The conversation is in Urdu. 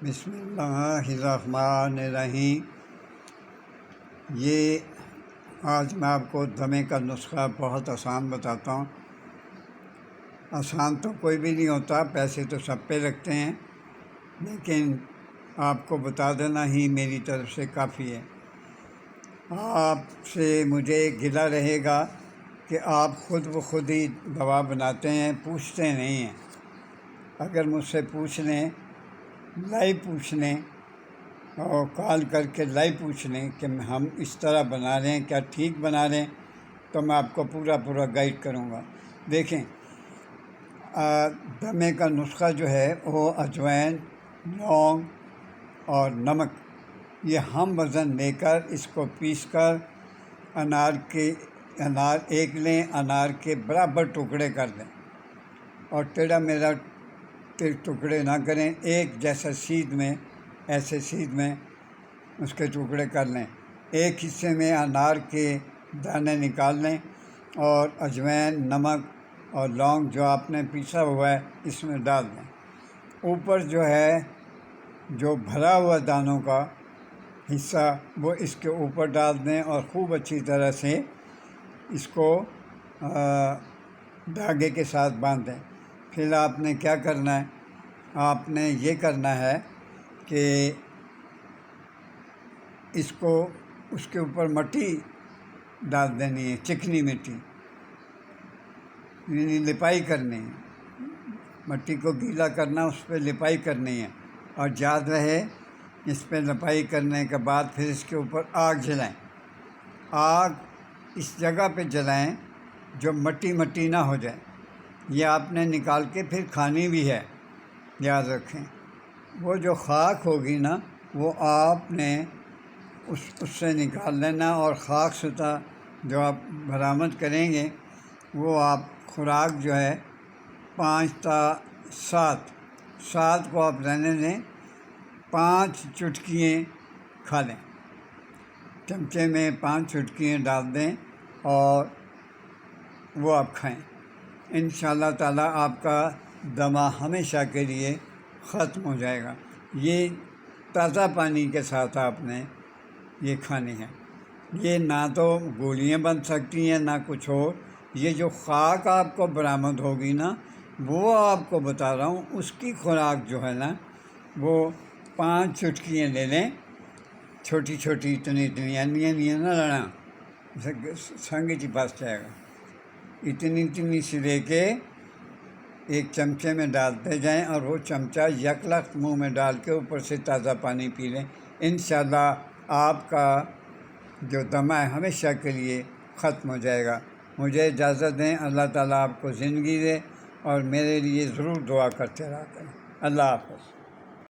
بسم اللہ الرحمن الرحیم۔ یہ آج میں آپ کو دمے کا نسخہ بہت آسان بتاتا ہوں۔ آسان تو کوئی بھی نہیں ہوتا، پیسے تو سب پہ لگتے ہیں، لیکن آپ کو بتا دینا ہی میری طرف سے کافی ہے۔ آپ سے مجھے گلہ رہے گا کہ آپ خود بخود ہی دوا بناتے ہیں، پوچھتے نہیں ہیں۔ اگر مجھ سے پوچھ لیں، لائیو پوچھ لیں اور کال کر کے لائیو پوچھ لیں کہ ہم اس طرح بنا رہے ہیں، کیا ٹھیک بنا رہے ہیں، تو میں آپ کو پورا گائیڈ کروں گا۔ دیکھیں، دمے کا نسخہ جو ہے وہ اجوائن، لونگ اور نمک، یہ ہم وزن لے کر اس کو پیس کر انار ایک لیں، انار کے برابر ٹکڑے کر دیں اور ٹیڑھا میرا ٹکڑے نہ کریں، ایک جیسا سیدھ میں، ایسے سیدھ میں اس کے ٹکڑے کر لیں۔ ایک حصے میں انار کے دانے نکال لیں اور اجوائن، نمک اور لونگ جو آپ نے پیسا ہوا ہے اس میں ڈال دیں۔ اوپر جو ہے جو بھرا ہوا دانوں کا حصہ وہ اس کے اوپر ڈال دیں اور خوب اچھی طرح سے اس کو دھاگے کے ساتھ باندھ دیں۔ پھر آپ نے کیا کرنا ہے، آپ نے یہ کرنا ہے کہ اس کو اس کے اوپر مٹی ڈال دینی ہے، چکنی مٹی، یعنی لپائی کرنی ہے، مٹی کو گیلا کرنا، اس پہ لپائی کرنی ہے۔ اور یاد رہے، اس پہ لپائی کرنے کے بعد پھر اس کے اوپر آگ جلائیں۔ آگ اس جگہ پہ جلائیں جو مٹی نہ ہو جائے۔ یہ آپ نے نکال کے پھر کھانی بھی ہے، یاد رکھیں۔ وہ جو خاک ہوگی نا، وہ آپ نے اس سے نکال لینا، اور خاک ستہ جو آپ برآمد کریں گے وہ آپ خوراک جو ہے 5 تا 7 کو آپ رہنے دیں، 5 چٹکیاں کھا لیں، چمچے میں 5 چٹکیاں ڈال دیں اور وہ آپ کھائیں۔ انشاءاللہ تعالیٰ آپ کا دمہ ہمیشہ کے لیے ختم ہو جائے گا۔ یہ تازہ پانی کے ساتھ آپ نے یہ کھانی ہے۔ یہ نہ تو گولیاں بن سکتی ہیں، نہ کچھ اور۔ یہ جو خاک آپ کو برآمد ہوگی نا، وہ آپ کو بتا رہا ہوں، اس کی خوراک جو ہے نا، وہ 5 چٹکیاں لے لیں، چھوٹی اتنی نہ لڑا سنگ چی پاس جائے گا، اتنی سی لے کے ایک چمچے میں ڈالتے جائیں اور وہ چمچہ یک لخت منہ میں ڈال کے اوپر سے تازہ پانی پی لیں۔ انشاءاللہ آپ کا جو دمہ ہے ہمیشہ کے لیے ختم ہو جائے گا۔ مجھے اجازت دیں، اللہ تعالیٰ آپ کو زندگی دے اور میرے لیے ضرور دعا کرتے رہا کریں۔ اللہ حافظ۔